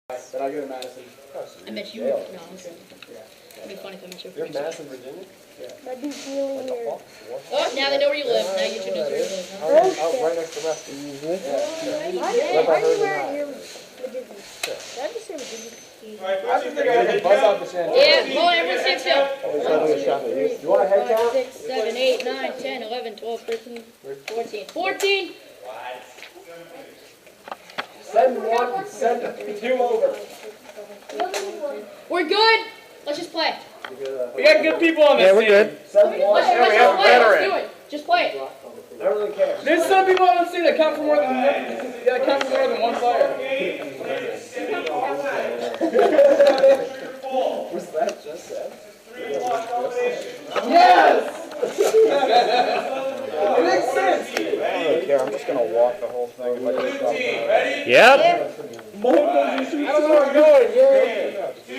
Then I go to Madison. I met you. No, listen. It'd be funny if I met you. You're in Madison, Virginia? Yeah. That'd be really weird. Oh, now they know where you live. Now YouTube knows where you live. Huh? Out right next to Rusty. Why are you wearing your Disney? Did I just say Disney? I just think I can buzz out the channel. Yeah, well, everyone sits still. 1, 2, 3, 4, 5, 6, 7, 8, 9, 10, 11, 12, 13, 14. You want a head count? 6, 7, 8, 9, 10, 11, 12, 13, 14. 14! Send one, send 2 over. We're good. Let's just play. We got good people on this team. Yeah, we're good. Send 1. Let's just play. Let's do it. Just play it. I don't really care. There's some people I don't see that count for more than one player. What's that just said? Yes! It makes sense. I don't care. I'm just going to walk the whole thing. Ready? Yep. I don't know where I'm going. Yeah. 2,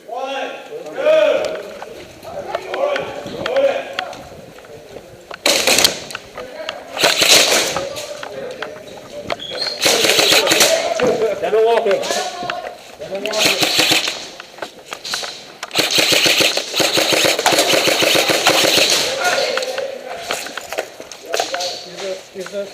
1, go! Never walking. Excuse us.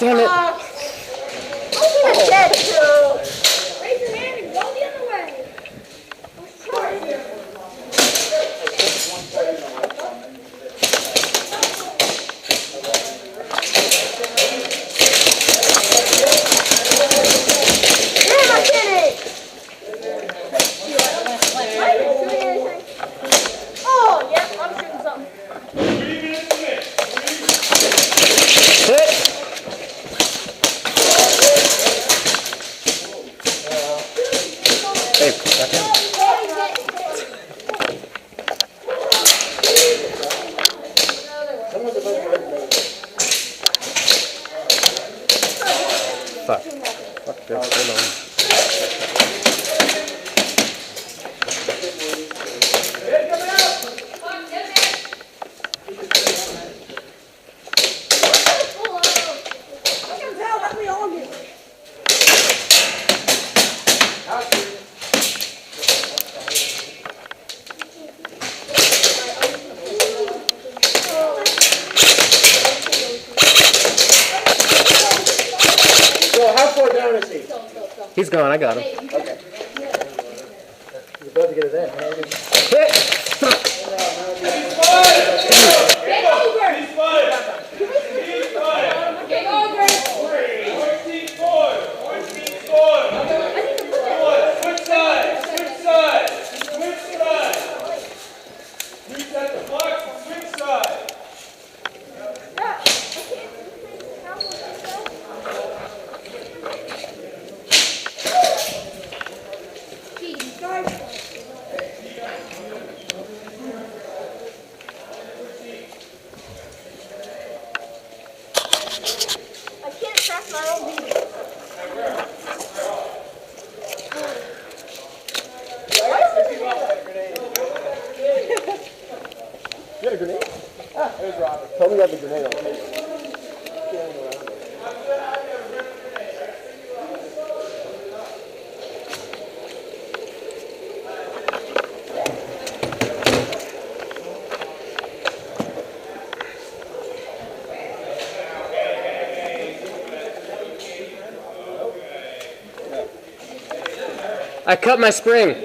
Damn it. I'm dead, so raise your hand and go the other way. Damn, I did it! Oh, yep, I'm shooting something. 3 minutes to win. Hit. Hey, back in. Fuck. Fuck this. Hold on. He's gone, I got him. Okay. You're about to get it in. Hit! Get over! He's 5. Get over! 14, 4. 14, 4. Switch side. Switch side. Switch side. Reset the box and switch side. I can't track my own video. You got a grenade? Ah, there's Robert. Tell me you have the grenade on. I cut my spring.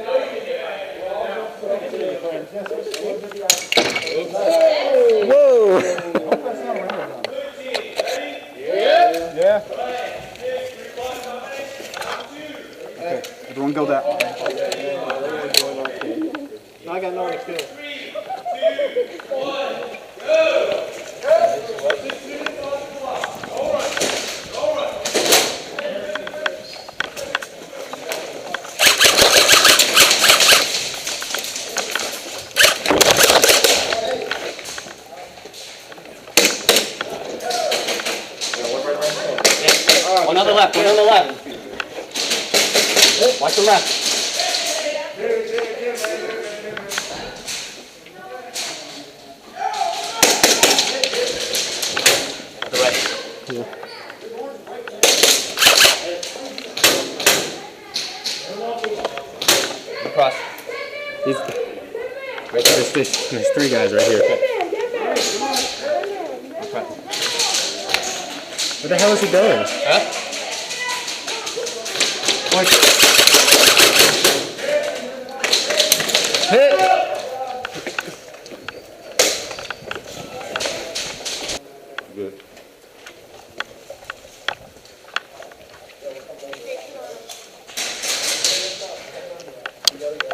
Whoa! Yeah. Okay, everyone go that way. No, I got nowhere to kill. 3, 2, 1, go! One on the left, one on the left. Watch the left. The right. Yeah. Across. There's three guys right here. Where the hell is he going? Huh? Hit! Good.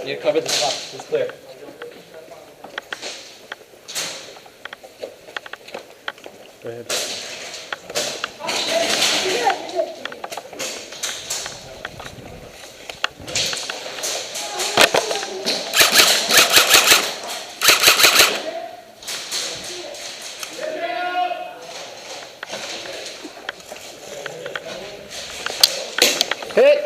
You cover the top. It's clear. Go ahead. Hit!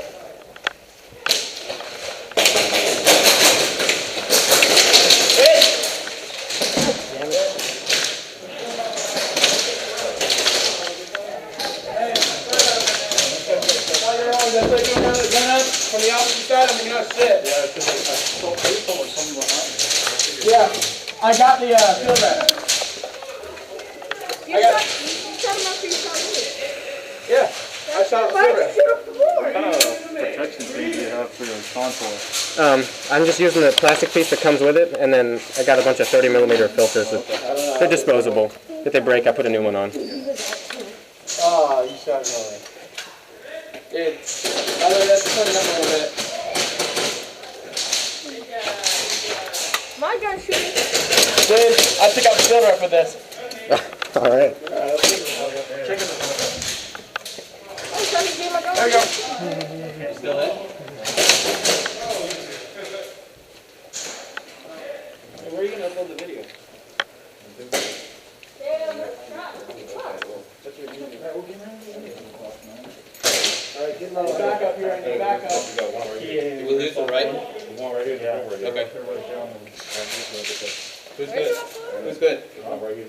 From the opposite side, I'm gonna sit. Yeah, I got the field rep. You shot him after you shot me. Yeah, I shot the Why field did rep. you shoot him before? What kind of protection thing do you have for your contour? I'm just using the plastic piece that comes with it, and then I got a bunch of 30mm filters. They're disposable. If they break, I put a new one on. Oh, you shot it away. It's, I know that's turning up a little bit. My gun's shooting. Dude, I took out the field rep for this. All right. Oh, trying to get my gun. There you go. Still in? Where are you gonna upload the video? Alright, get back up here, I need back up. We lose the right? One right here, yeah. Okay. Who's good? Who's good? I'm ready,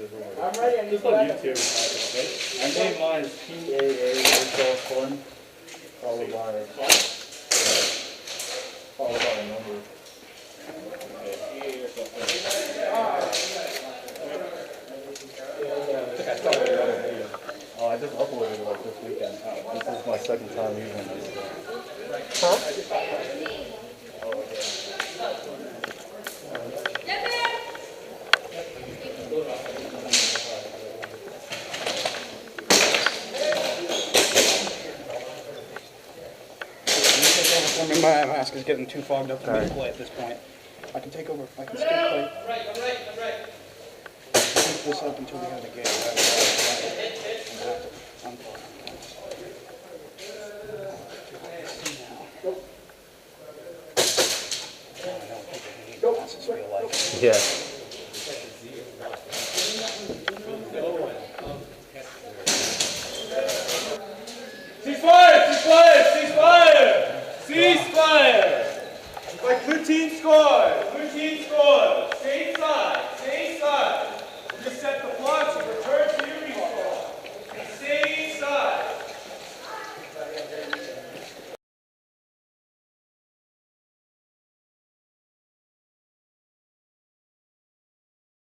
I need back up. I named mine as PAA Airsoft Fun, followed by a number. I just uploaded it like this weekend. This is my second time using this. My mask is getting too fogged up for me to play at this point. I can take over. I can still play. Keep this up until we have the game. Yeah. Ceasefire! Ceasefire! Ceasefire! Ceasefire! Like blue team score! Blue team score! Same side!